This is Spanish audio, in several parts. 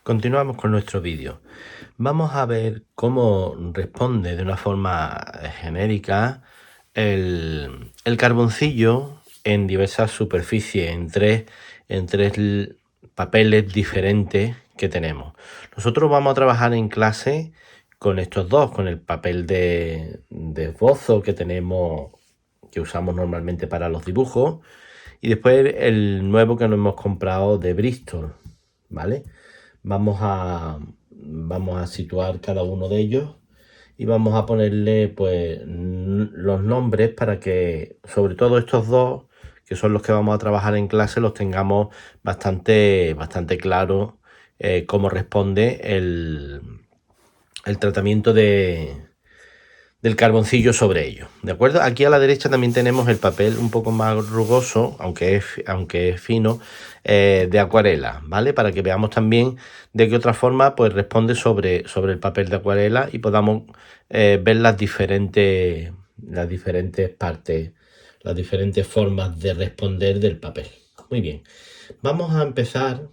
Continuamos con nuestro vídeo. Vamos a ver cómo responde de una forma genérica el carboncillo en diversas superficies, en tres papeles diferentes que tenemos. Nosotros vamos a trabajar en clase con estos dos, con el papel de esbozo que tenemos, que usamos normalmente para los dibujos, y después el nuevo que nos hemos comprado de Bristol, ¿vale? Vamos a situar cada uno de ellos y vamos a ponerle pues los nombres para que, sobre todo estos dos, que son los que vamos a trabajar en clase, los tengamos bastante claro cómo responde el tratamiento del carboncillo sobre ellos, ¿de acuerdo? Aquí a la derecha también tenemos el papel un poco más rugoso, aunque es fino, de acuarela, ¿vale? Para que veamos también de qué otra forma pues responde sobre el papel de acuarela y podamos ver las diferentes partes, las diferentes formas de responder del papel. Muy bien, vamos a empezar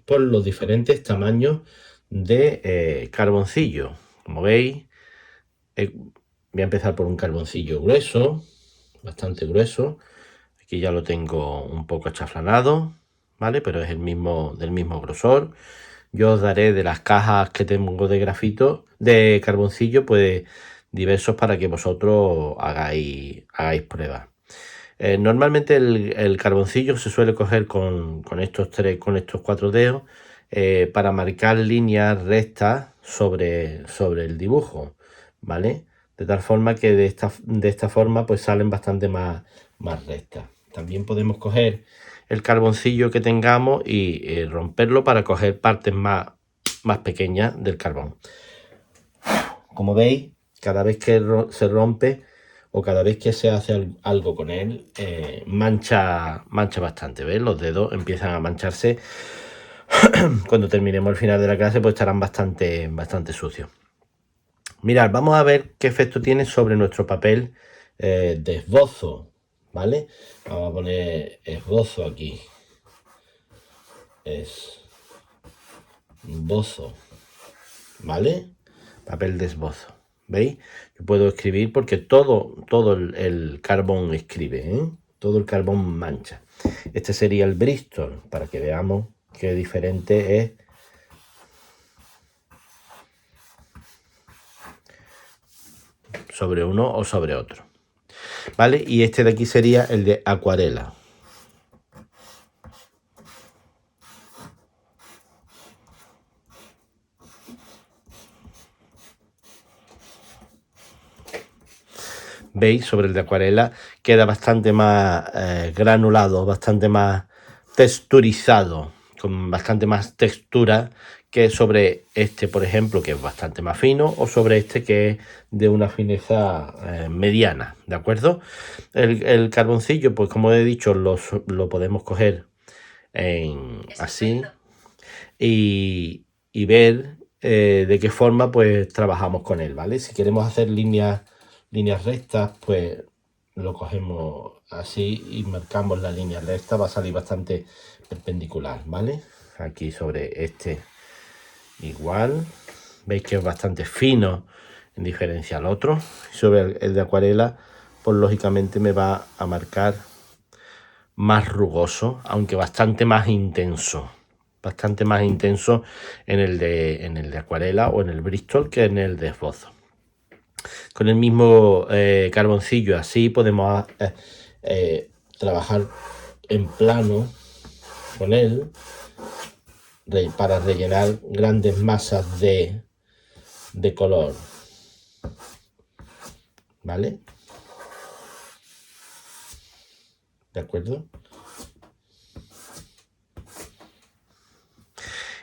por los diferentes tamaños de carboncillo. Como veis, voy a empezar por un carboncillo grueso, bastante grueso. Aquí ya lo tengo un poco achaflanado, ¿vale? Pero es del mismo grosor. Yo os daré de las cajas que tengo de grafito, de carboncillo, pues diversos para que vosotros hagáis pruebas. Normalmente el carboncillo se suele coger con estos 4 dedos para marcar líneas rectas sobre el dibujo, ¿vale? De tal forma que de esta forma pues salen bastante más rectas. También podemos coger el carboncillo que tengamos y romperlo para coger partes más pequeñas del carbón. Como veis, cada vez que se rompe o cada vez que se hace algo con él, mancha bastante, ¿ves? Los dedos empiezan a mancharse. Cuando terminemos el final de la clase, pues estarán bastante sucios. Mirad, vamos a ver qué efecto tiene sobre nuestro papel de esbozo, ¿vale? Vamos a poner esbozo aquí. Esbozo, ¿vale? Papel de esbozo. ¿Veis? Yo puedo escribir porque todo el carbón escribe, ¿eh? Todo el carbón mancha. Este sería el Bristol, para que veamos qué diferente es sobre uno o sobre otro. ¿Vale? Y este de aquí sería el de acuarela. ¿Veis? Sobre el de acuarela queda bastante más granulado, bastante más texturizado, con bastante más textura que sobre este, por ejemplo, que es bastante más fino, o sobre este que es de una fineza mediana, ¿de acuerdo? El carboncillo, pues como he dicho, lo podemos coger así y ver de qué forma pues trabajamos con él, ¿vale? Si queremos hacer líneas rectas, pues lo cogemos así y marcamos la línea recta, va a salir bastante perpendicular, ¿vale? Aquí sobre este igual, veis que es bastante fino en diferencia al otro. Sobre el de acuarela, pues lógicamente me va a marcar más rugoso, aunque bastante más intenso. Bastante más intenso en el de acuarela o en el Bristol que en el de esbozo. Con el mismo carboncillo así podemos trabajar en plano con él para rellenar grandes masas de color, ¿vale? ¿De acuerdo?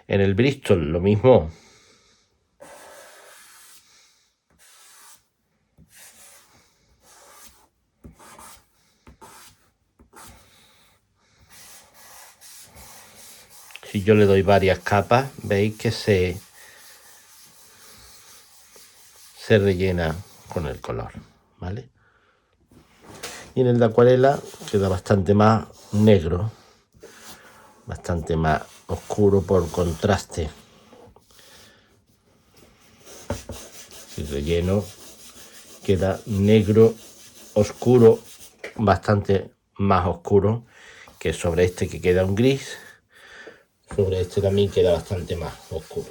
En el Bristol lo mismo. Si yo le doy varias capas, veis que se rellena con el color, ¿vale? Y en el de acuarela queda bastante más negro, bastante más oscuro por contraste. el relleno queda negro, oscuro, bastante más oscuro que sobre este, que queda un gris. Sobre este también queda bastante más oscuro.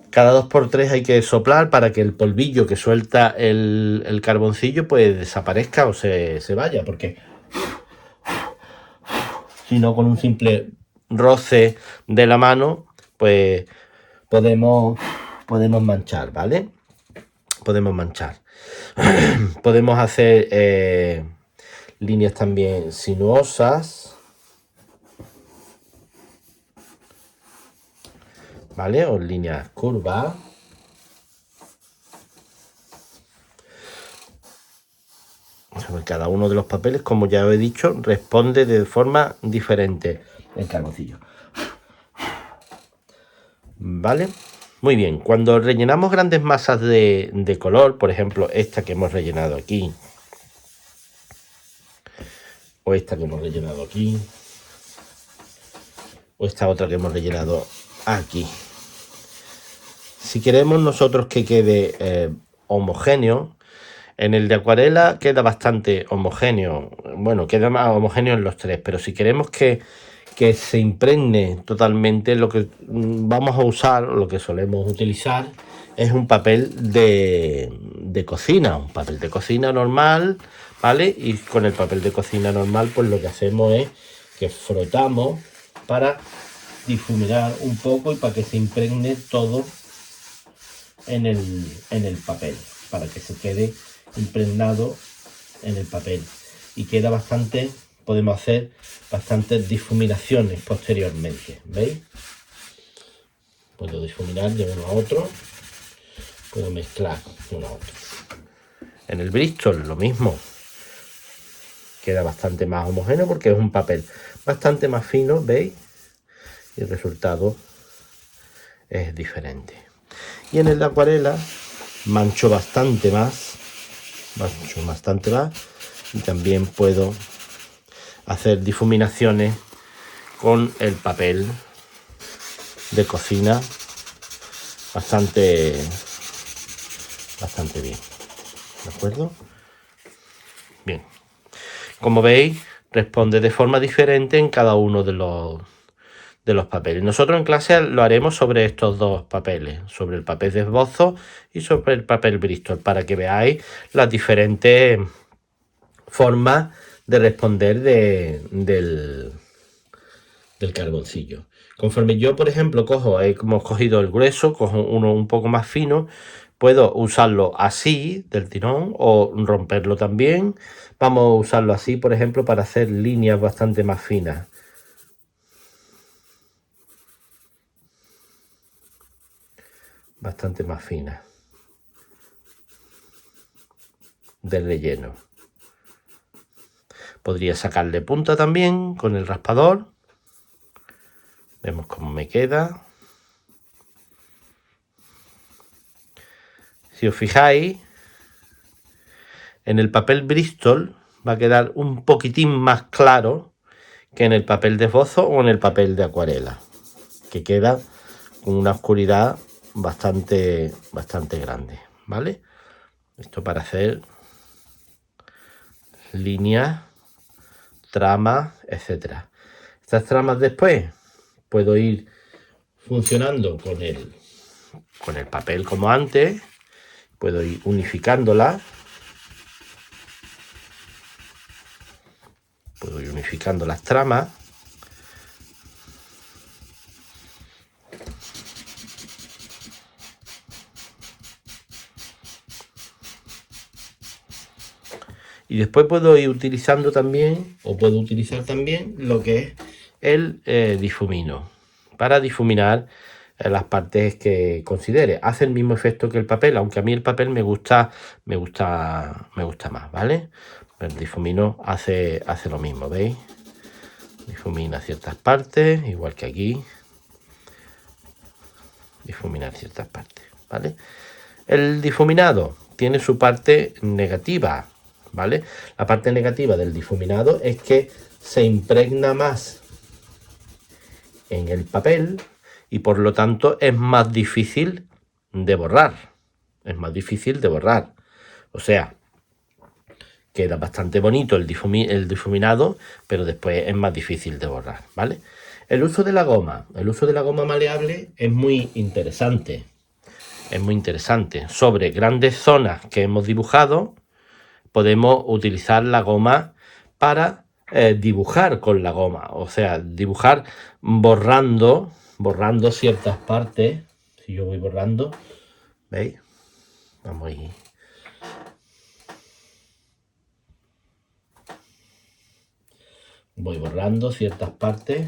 Cada 2×3 hay que soplar para que el polvillo que suelta el carboncillo pues desaparezca o se vaya, porque si no, con un simple roce de la mano pues podemos manchar, ¿vale? Podemos manchar. Podemos hacer líneas también sinuosas, ¿vale? O líneas curvas. Cada uno de los papeles, como ya os he dicho, responde de forma diferente el carboncillo. ¿Vale? Muy bien. Cuando rellenamos grandes masas de color, por ejemplo, esta que hemos rellenado aquí, o esta que hemos rellenado aquí, o esta otra que hemos rellenado aquí. Si queremos nosotros que quede homogéneo, en el de acuarela queda bastante homogéneo. Bueno, queda más homogéneo en los tres, pero si queremos que se impregne totalmente, lo que vamos a usar, lo que solemos utilizar, es un papel de cocina, un papel de cocina normal, ¿vale? Y con el papel de cocina normal, pues lo que hacemos es que frotamos para difuminar un poco y para que se impregne todo en el papel, para que se quede impregnado en el papel y queda bastante, podemos hacer bastantes difuminaciones posteriormente, ¿veis? Puedo difuminar de uno a otro, puedo mezclar uno a otro. En el Bristol lo mismo, queda bastante más homogéneo porque es un papel bastante más fino, ¿veis? Y el resultado es diferente. Y en el de acuarela mancho bastante más y también puedo hacer difuminaciones con el papel de cocina bastante bien, ¿de acuerdo? Bien, como veis, responde de forma diferente en cada uno de los papeles. Nosotros en clase lo haremos sobre estos dos papeles, sobre el papel de esbozo y sobre el papel Bristol, para que veáis las diferentes formas de responder del carboncillo. Conforme yo, por ejemplo, hemos cogido el grueso, cojo uno un poco más fino, puedo usarlo así, del tirón, o romperlo también. Vamos a usarlo así, por ejemplo, para hacer líneas bastante más finas. Bastante más finas. Del relleno. Podría sacarle punta también con el raspador. Vemos cómo me queda. Si os fijáis, en el papel Bristol va a quedar un poquitín más claro que en el papel de esbozo o en el papel de acuarela, que queda con una oscuridad bastante grande, ¿vale? Esto para hacer líneas, tramas, etcétera. Estas tramas después puedo ir funcionando con el papel como antes, puedo ir unificándolas, puedo ir unificando las tramas. Y después puedo ir utilizando también, o puedo utilizar también lo que es el difumino, para difuminar las partes que considere. Hace el mismo efecto que el papel, aunque a mí el papel me gusta más, ¿vale? El difumino hace lo mismo, ¿veis? Difumina ciertas partes, igual que aquí. Difuminar ciertas partes, ¿vale? El difuminado tiene su parte negativa, ¿vale? La parte negativa del difuminado es que se impregna más en el papel y por lo tanto es más difícil de borrar, es más difícil de borrar. O sea, queda bastante bonito el difuminado, pero después es más difícil de borrar, ¿vale? El uso de la goma maleable es muy interesante. Es muy interesante. Sobre grandes zonas que hemos dibujado, podemos utilizar la goma para dibujar con la goma. O sea, dibujar borrando ciertas partes. Si yo voy borrando, ¿veis? Vamos a ir. Voy borrando ciertas partes.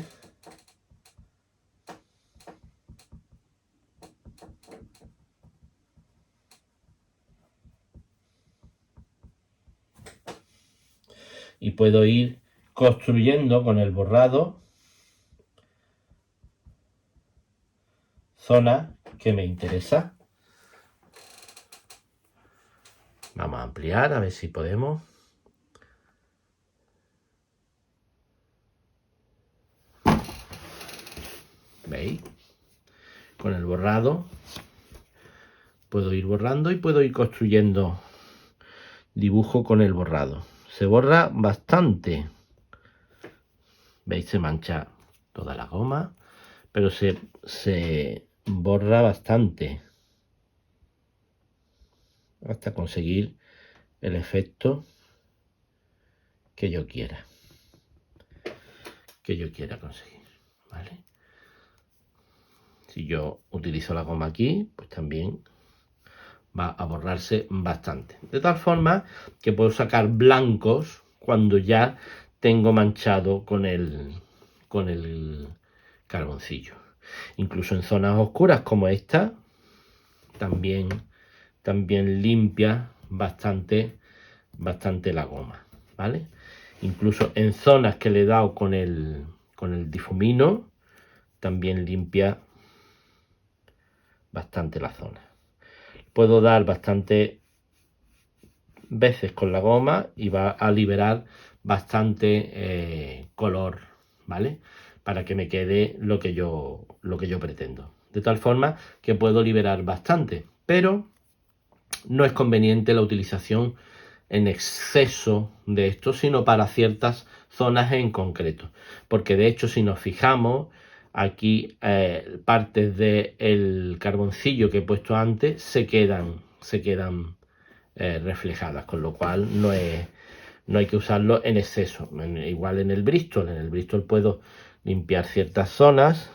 Y puedo ir construyendo con el borrado zona que me interesa. Vamos a ampliar a ver si podemos. ¿Veis? Con el borrado puedo ir borrando y puedo ir construyendo dibujo con el borrado. Se borra bastante. ¿Veis? Se mancha toda la goma, pero se borra bastante hasta conseguir el efecto que yo quiera conseguir, ¿vale? Si yo utilizo la goma aquí, pues también va a borrarse bastante. De tal forma que puedo sacar blancos cuando ya tengo manchado con el carboncillo. Incluso en zonas oscuras como esta, también limpia bastante la goma, ¿vale? Incluso en zonas que le he dado con el difumino, también limpia bastante la zona. Puedo dar bastante veces con la goma y va a liberar bastante color, ¿vale? Para que me quede lo que yo pretendo. De tal forma que puedo liberar bastante, pero no es conveniente la utilización en exceso de esto, sino para ciertas zonas en concreto. Porque de hecho, si nos fijamos, aquí partes del carboncillo que he puesto antes se quedan reflejadas, con lo cual no hay que usarlo en exceso. Igual en el Bristol puedo limpiar ciertas zonas.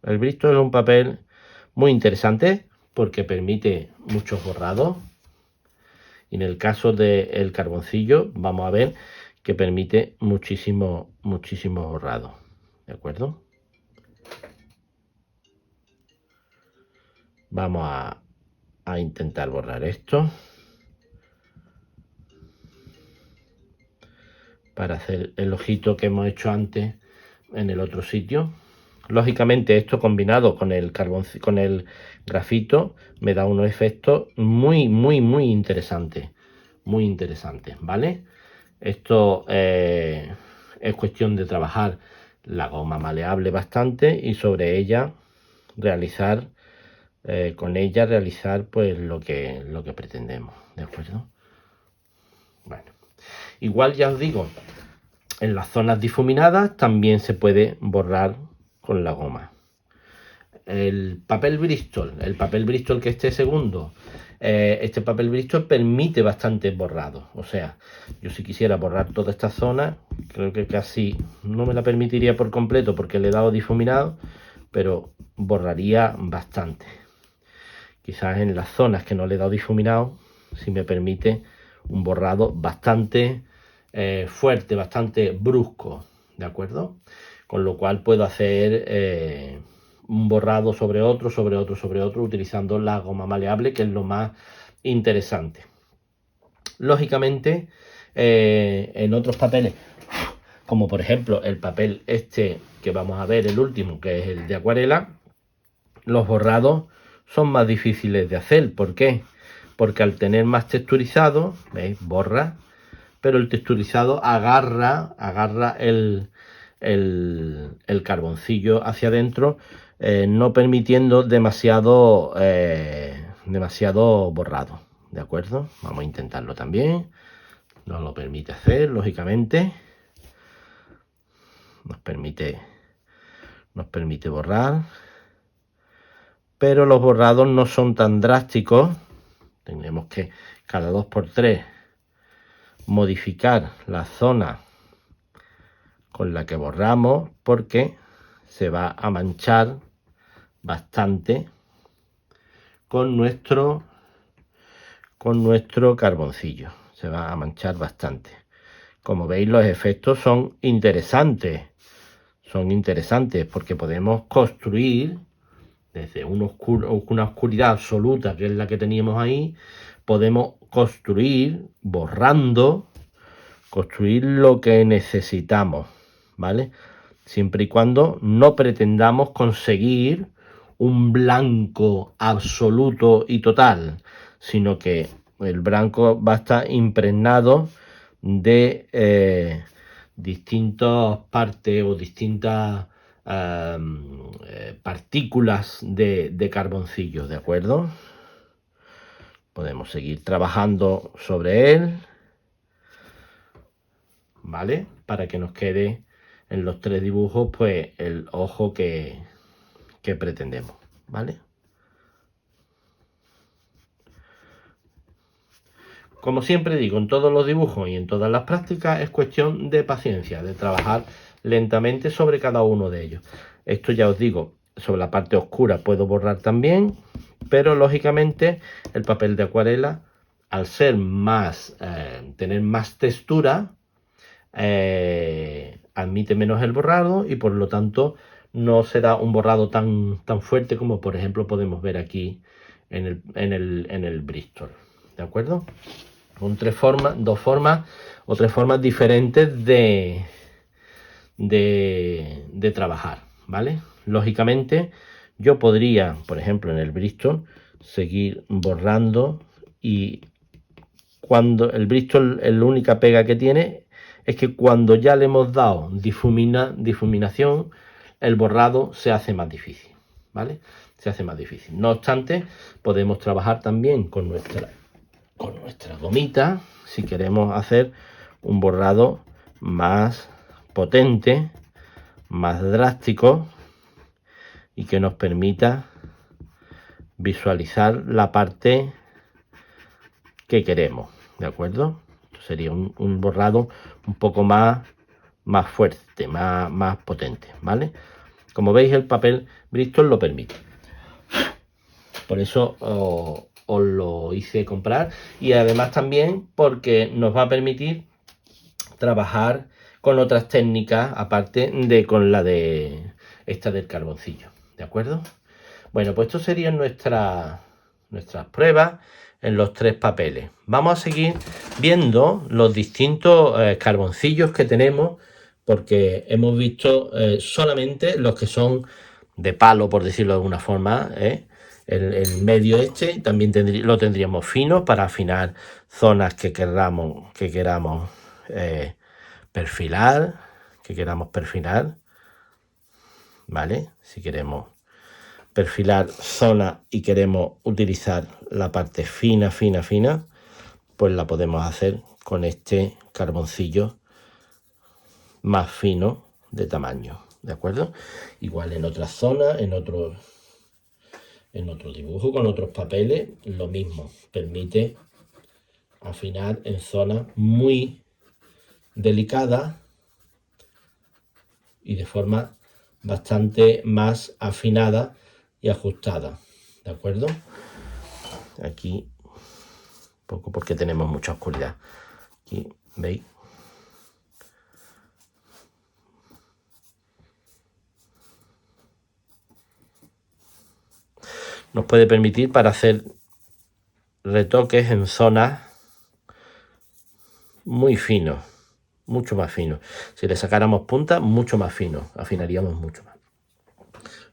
El Bristol es un papel muy interesante porque permite muchos borrados. Y en el caso del carboncillo vamos a ver que permite muchísimo borrado, ¿de acuerdo? Vamos a intentar borrar esto para hacer el ojito que hemos hecho antes en el otro sitio. Lógicamente esto combinado con el grafito me da unos efectos muy interesantes, ¿vale? Esto es cuestión de trabajar la goma maleable bastante y sobre ella realizar pues lo que pretendemos, ¿de acuerdo? Bueno, igual ya os digo, en las zonas difuminadas también se puede borrar con la goma. El papel Bristol que esté segundo, este papel Bristol permite bastante borrado. O sea, yo si quisiera borrar toda esta zona, creo que casi no me la permitiría por completo porque le he dado difuminado, pero borraría bastante. Quizás en las zonas que no le he dado difuminado, si me permite un borrado bastante fuerte, bastante brusco, ¿de acuerdo? Con lo cual puedo hacer un borrado sobre otro, utilizando la goma maleable, que es lo más interesante. Lógicamente, en otros papeles, como por ejemplo el papel este que vamos a ver, el último, que es el de acuarela, los borrados son más difíciles de hacer. ¿Por qué? Porque al tener más texturizado, ¿veis? Borra, pero el texturizado agarra el carboncillo hacia adentro, no permitiendo demasiado borrado, ¿de acuerdo? Vamos a intentarlo también. Nos lo permite hacer, lógicamente. Nos permite borrar. Pero los borrados no son tan drásticos. Tendremos que cada 2×3 modificar la zona con la que borramos, porque se va a manchar bastante con nuestro carboncillo. Se va a manchar bastante. Como veis, los efectos son interesantes. Porque podemos construir desde una oscuridad absoluta, que es la que teníamos ahí. Podemos construir, borrando, construir lo que necesitamos, ¿vale? Siempre y cuando no pretendamos conseguir un blanco absoluto y total, sino que el blanco va a estar impregnado de distintas partes o distintas partículas de carboncillo, ¿de acuerdo? Podemos seguir trabajando sobre él, ¿vale? Para que nos quede en los 3 dibujos pues el ojo que pretendemos, ¿vale? Como siempre digo, en todos los dibujos y en todas las prácticas es cuestión de paciencia, de trabajar lentamente sobre cada uno de ellos. Esto ya os digo, sobre la parte oscura puedo borrar también, pero lógicamente el papel de acuarela, al ser tener más textura, admite menos el borrado y por lo tanto no será un borrado tan fuerte como por ejemplo podemos ver aquí en el Bristol, ¿de acuerdo? Con 3 formas diferentes de trabajar, ¿vale? Lógicamente yo podría, por ejemplo, en el Bristol seguir borrando, y cuando el Bristol, la única pega que tiene es que cuando ya le hemos dado difuminación, el borrado se hace más difícil, ¿vale? Se hace más difícil. No obstante, podemos trabajar también con nuestra gomita si queremos hacer un borrado más potente, más drástico y que nos permita visualizar la parte que queremos, ¿de acuerdo? Sería un borrado un poco más fuerte, más potente, ¿vale? Como veis, el papel Bristol lo permite. Por eso os lo hice comprar, y además también porque nos va a permitir trabajar con otras técnicas aparte de con la de esta del carboncillo, ¿de acuerdo? Bueno, pues esto serían nuestras pruebas en los 3 papeles. Vamos a seguir viendo los distintos carboncillos que tenemos, porque hemos visto solamente los que son de palo, por decirlo de alguna forma, el medio también lo tendríamos fino para afinar zonas que queramos perfilar, ¿vale? Si queremos perfilar zona y queremos utilizar la parte fina, pues la podemos hacer con este carboncillo más fino de tamaño, ¿de acuerdo? Igual en otras zonas, en otro dibujo, con otros papeles, lo mismo, permite afinar en zonas muy delicadas y de forma bastante más afinada y ajustada, ¿de acuerdo? Aquí poco porque tenemos mucha oscuridad. Aquí veis, nos puede permitir para hacer retoques en zonas muy finos, mucho más finos. Si le sacáramos punta, mucho más fino, afinaríamos mucho más.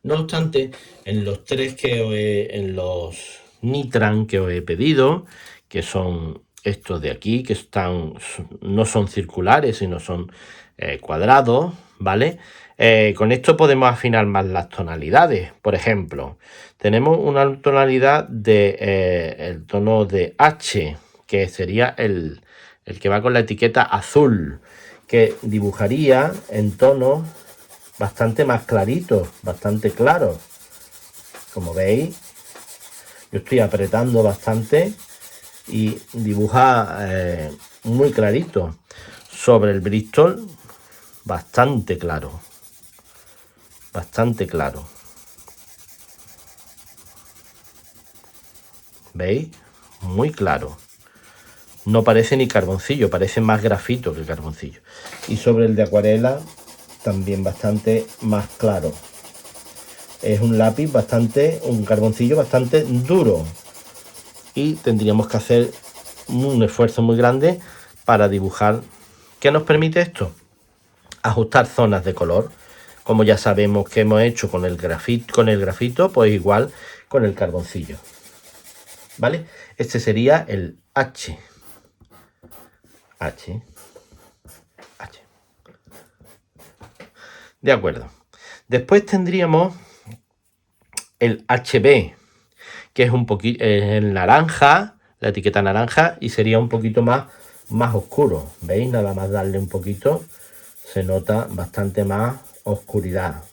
No obstante, en los 3 en los Nitran que os he pedido, que son estos de aquí, que no son circulares, sino son cuadrados, ¿vale? Con esto podemos afinar más las tonalidades. Por ejemplo, tenemos una tonalidad de el tono de H, que sería el que va con la etiqueta azul, que dibujaría en tonos bastante más claritos, bastante claros. Como veis, yo estoy apretando bastante y dibuja muy clarito. Sobre el Bristol, bastante claro. Bastante claro. ¿Veis? Muy claro. No parece ni carboncillo, parece más grafito que carboncillo. Y sobre el de acuarela, también bastante más claro. Es un lápiz un carboncillo bastante duro. Y tendríamos que hacer un esfuerzo muy grande para dibujar. ¿Qué nos permite esto? Ajustar zonas de color. Como ya sabemos que hemos hecho con el grafito, pues igual con el carboncillo. ¿Vale? Este sería el H. H. H. De acuerdo. Después tendríamos el HB, que es un poquito el naranja, la etiqueta naranja, y sería un poquito más oscuro. ¿Veis? Nada más darle un poquito, se nota bastante más oscuridad.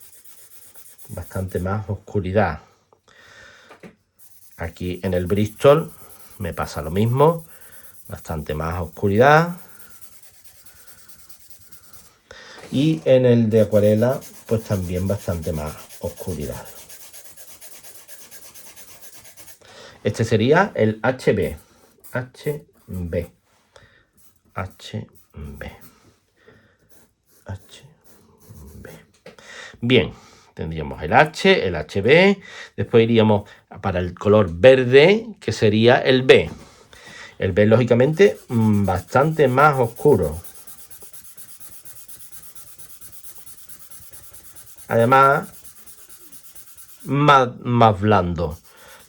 Bastante más oscuridad. Aquí en el Bristol me pasa lo mismo, bastante más oscuridad. Y en el de acuarela, pues también bastante más oscuridad. Este sería el HB. HB. HB. HB. Bien, tendríamos el H, el HB. Después iríamos para el color verde, que sería el B. El B, lógicamente, bastante más oscuro. Además, más blando.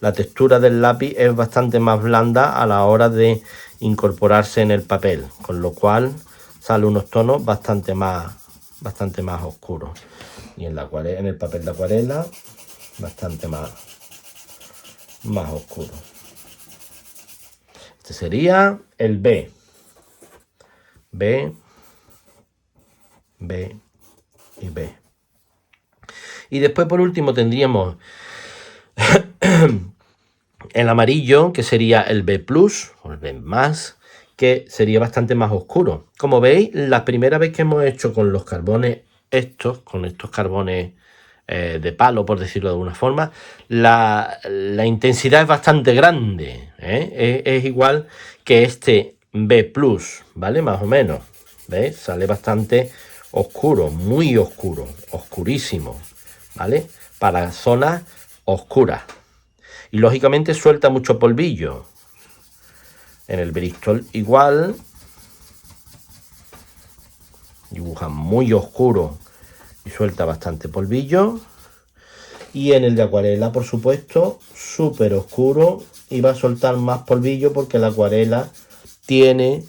La textura del lápiz es bastante más blanda a la hora de incorporarse en el papel, con lo cual sale unos tonos bastante más oscuros. Y en el papel de acuarela, bastante más oscuro. Este sería el B. B, B y B. Y después, por último, tendríamos el amarillo, que sería el B+, o el B+, que sería bastante más oscuro. Como veis, la primera vez que hemos hecho con los carbones con estos carbones de palo, por decirlo de alguna forma, la intensidad es bastante grande. Es igual que este B+, ¿vale? Más o menos. ¿Veis? Sale bastante oscuro, muy oscuro, oscurísimo, ¿vale? Para zonas oscuras. Y lógicamente suelta mucho polvillo. En el Bristol igual. Dibuja muy oscuro y suelta bastante polvillo. Y en el de acuarela, por supuesto, súper oscuro y va a soltar más polvillo porque la acuarela tiene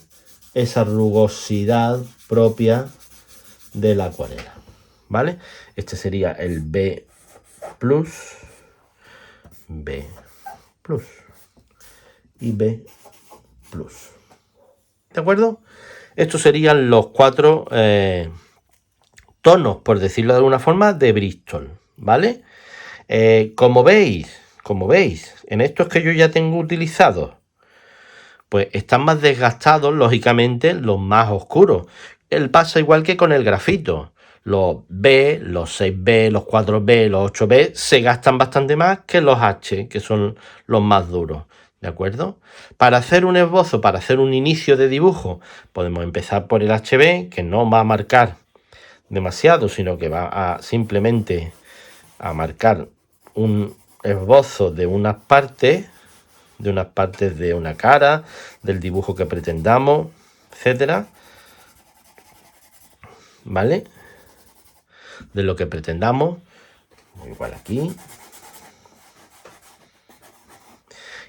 esa rugosidad propia de la acuarela. ¿Vale? Este sería el B+, B+ y B+. ¿De acuerdo? Estos serían los 4 tonos, por decirlo de alguna forma, de Bristol, ¿vale? Como veis, en estos que yo ya tengo utilizados, pues están más desgastados, lógicamente, los más oscuros. El pasa igual que con el grafito. Los B, los 6B, los 4B, los 8B se gastan bastante más que los H, que son los más duros. ¿De acuerdo? Para hacer un esbozo, para hacer un inicio de dibujo, podemos empezar por el HB, que no va a marcar demasiado, sino que va a simplemente a marcar un esbozo de unas partes de una cara, del dibujo que pretendamos, etcétera. ¿Vale? De lo que pretendamos. Igual aquí.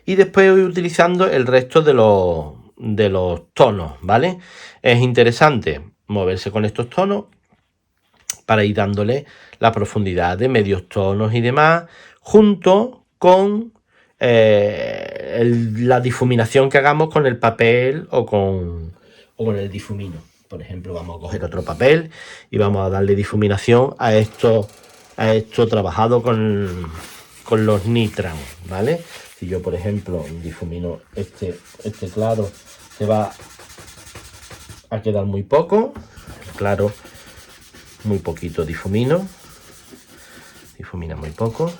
Y después voy utilizando el resto de los tonos, ¿vale? Es interesante moverse con estos tonos para ir dándole la profundidad de medios tonos y demás, junto con la difuminación que hagamos con el papel o con el difumino. Por ejemplo, vamos a coger otro papel y vamos a darle difuminación a esto trabajado con los Nitran, ¿vale? Si yo, por ejemplo, difumino este claro, se va a quedar muy poco. El claro, muy poquito difumina muy poco.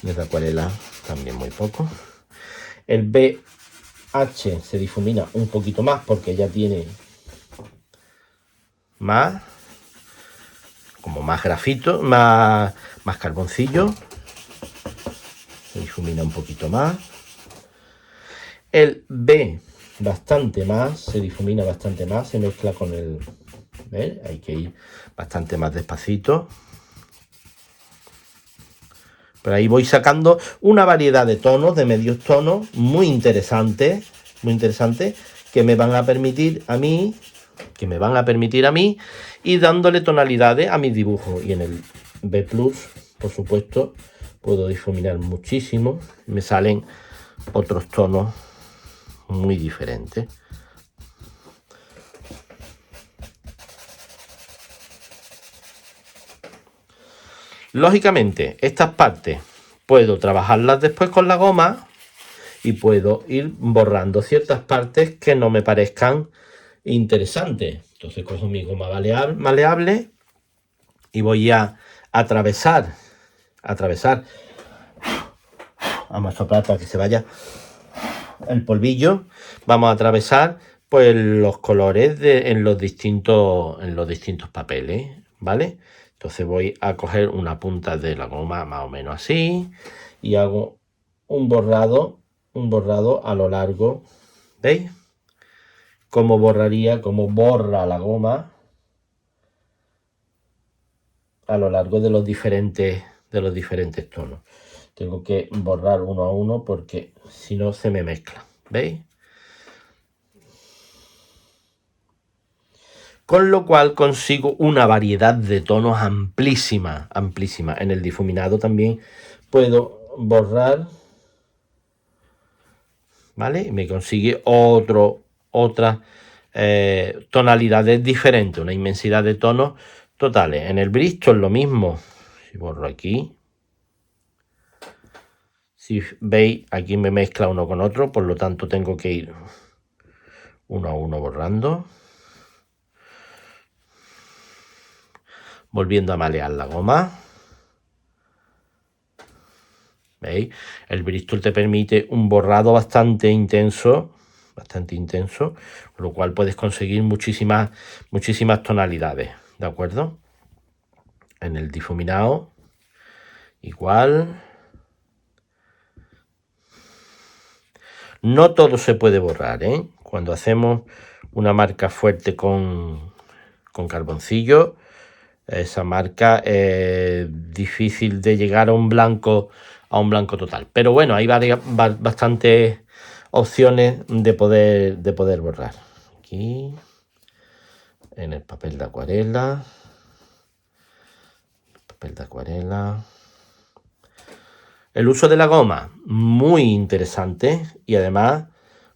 Desde acuarela también muy poco. El BH se difumina un poquito más porque ya tiene más, como más grafito, más carboncillo. Se difumina un poquito más. El B bastante más, se difumina bastante más, se mezcla con el... ¿ves? Hay que ir bastante más despacito. Pero ahí voy sacando una variedad de tonos, de medios tonos, muy interesantes, que me van a permitir a mí, ir dándole tonalidades a mis dibujos. Y en el B+, por supuesto, puedo difuminar muchísimo. Me salen otros tonos muy diferentes. Lógicamente, estas partes puedo trabajarlas después con la goma y puedo ir borrando ciertas partes que no me parezcan interesantes. Entonces cojo mi goma maleable y voy a atravesar. Vamos a soplar para que se vaya el polvillo. Vamos a atravesar pues los colores en los distintos papeles, ¿vale? Entonces voy a coger una punta de la goma más o menos así y hago un borrado a lo largo. ¿Veis? Cómo borra la goma a lo largo de los diferentes tonos. Tengo que borrar uno a uno porque si no se me mezcla. ¿Veis? Con lo cual consigo una variedad de tonos amplísima. En el difuminado también puedo borrar, ¿vale? Y me consigue otras tonalidades diferentes, una inmensidad de tonos totales. En el Bristol lo mismo. Si borro aquí, si veis, aquí me mezcla uno con otro, por lo tanto tengo que ir uno a uno borrando. Volviendo a malear la goma. ¿Veis? El Bristol te permite un borrado bastante intenso, con lo cual puedes conseguir muchísimas tonalidades, ¿de acuerdo? En el difuminado, igual. No todo se puede borrar, ¿eh? Cuando hacemos una marca fuerte con carboncillo, esa marca es difícil de llegar a un blanco total. Pero bueno, hay bastantes opciones de poder borrar. Aquí, en el papel de acuarela. El uso de la goma, muy interesante y además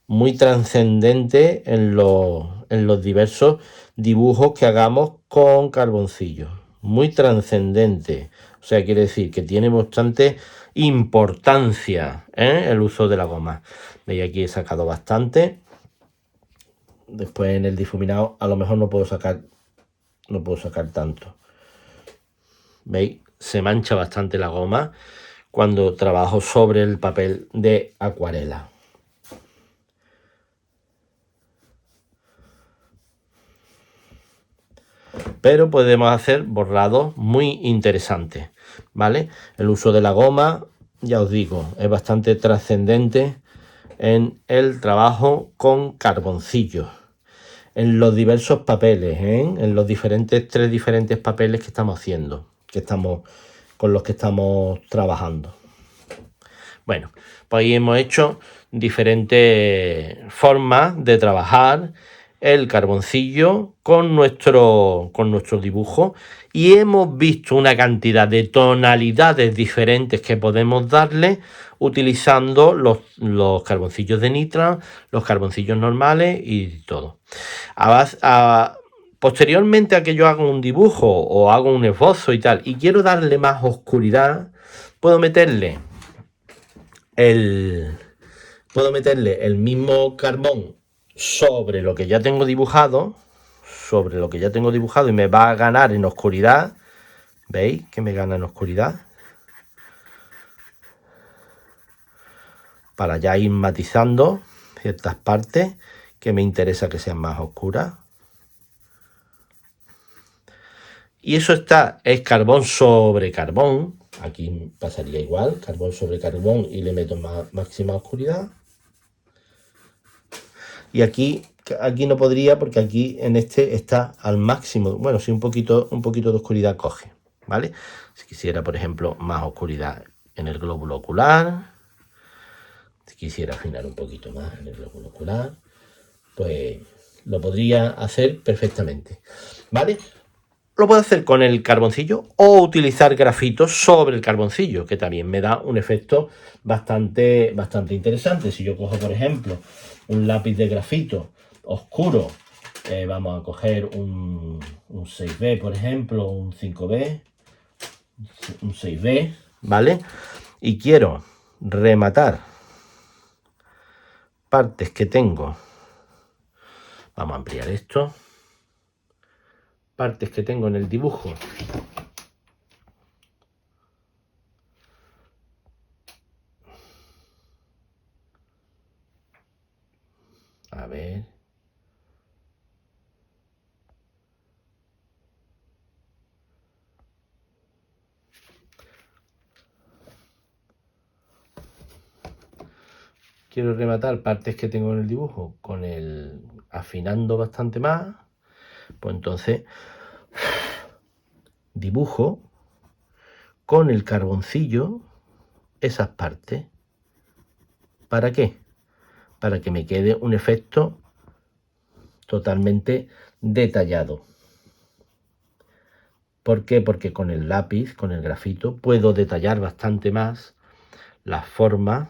muy trascendente en los diversos dibujos que hagamos con carboncillo. Muy trascendente. O sea, quiere decir que tiene bastante importancia, el uso de la goma. Veis, aquí he sacado bastante. Después en el difuminado a lo mejor no puedo sacar tanto. ¿Veis? Se mancha bastante la goma cuando trabajo sobre el papel de acuarela. Pero podemos hacer borrados muy interesantes, ¿vale? El uso de la goma, ya os digo, es bastante trascendente en el trabajo con carboncillo, en los diversos papeles, en los tres diferentes papeles que estamos haciendo, con los que estamos trabajando. Bueno, pues ahí hemos hecho diferentes formas de trabajar el carboncillo con nuestro dibujo y hemos visto una cantidad de tonalidades diferentes que podemos darle utilizando los carboncillos de nitra, los carboncillos normales y todo. Posteriormente a que yo haga un dibujo o hago un esbozo y tal, y quiero darle más oscuridad, puedo meterle el mismo carbón sobre lo que ya tengo dibujado, y me va a ganar en oscuridad. ¿Veis que me gana en oscuridad? Para ya ir matizando ciertas partes que me interesa que sean más oscuras. Y eso es carbón sobre carbón. Aquí pasaría igual, carbón sobre carbón y le meto máxima oscuridad. Y aquí no podría porque aquí en este está al máximo. Bueno, sí, un poquito de oscuridad coge, ¿vale? Si quisiera, por ejemplo, más oscuridad en el glóbulo ocular, si quisiera afinar un poquito más en el glóbulo ocular, pues lo podría hacer perfectamente, ¿vale? Lo puedo hacer con el carboncillo o utilizar grafito sobre el carboncillo, que también me da un efecto bastante interesante. Si yo cojo, por ejemplo, un lápiz de grafito oscuro, vamos a coger un 6B, por ejemplo, un 5B, un 6B, ¿vale? Y quiero rematar partes que tengo. Vamos a ampliar esto. Partes que tengo en el dibujo. A ver. Quiero rematar partes que tengo en el dibujo con el afinando bastante más. Pues entonces dibujo con el carboncillo esas partes. ¿Para qué? Para que me quede un efecto totalmente detallado. ¿Por qué? Porque con el lápiz, con el grafito, puedo detallar bastante más las formas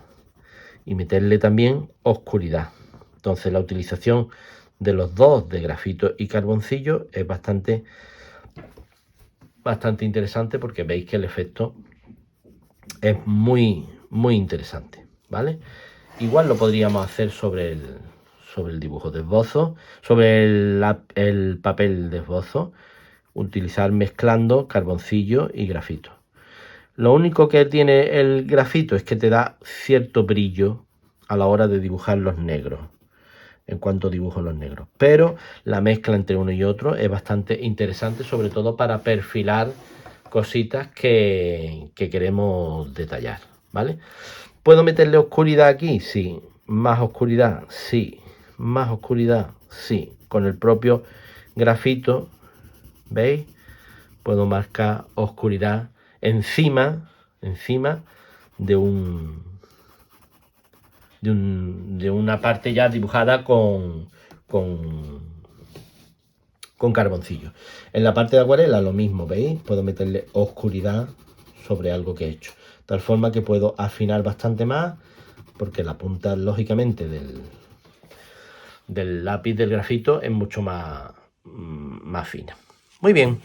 y meterle también oscuridad. Entonces la utilización de los dos, de grafito y carboncillo, es bastante interesante porque veis que el efecto es muy interesante, ¿vale? Igual lo podríamos hacer sobre el dibujo de esbozo, sobre el papel de esbozo, utilizar mezclando carboncillo y grafito. Lo único que tiene el grafito es que te da cierto brillo a la hora de dibujar los negros, en cuanto dibujo los negros. Pero la mezcla entre uno y otro es bastante interesante, sobre todo para perfilar cositas que queremos detallar, ¿vale? ¿Puedo meterle oscuridad aquí? Sí. ¿Más oscuridad? Sí. ¿Más oscuridad? Sí. Con el propio grafito, ¿veis? Puedo marcar oscuridad encima de una parte ya dibujada con carboncillo. En la parte de acuarela lo mismo, ¿veis? Puedo meterle oscuridad sobre algo que he hecho. De tal forma que puedo afinar bastante más, porque la punta, lógicamente, del lápiz del grafito es mucho más fina. Muy bien,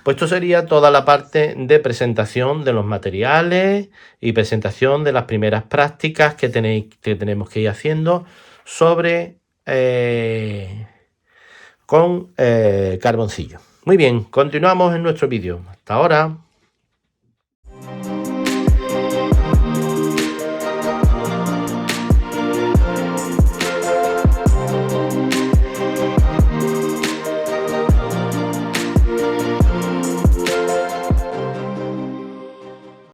pues esto sería toda la parte de presentación de los materiales y presentación de las primeras prácticas que tenemos que ir haciendo sobre con carboncillo. Muy bien, continuamos en nuestro vídeo. Hasta ahora.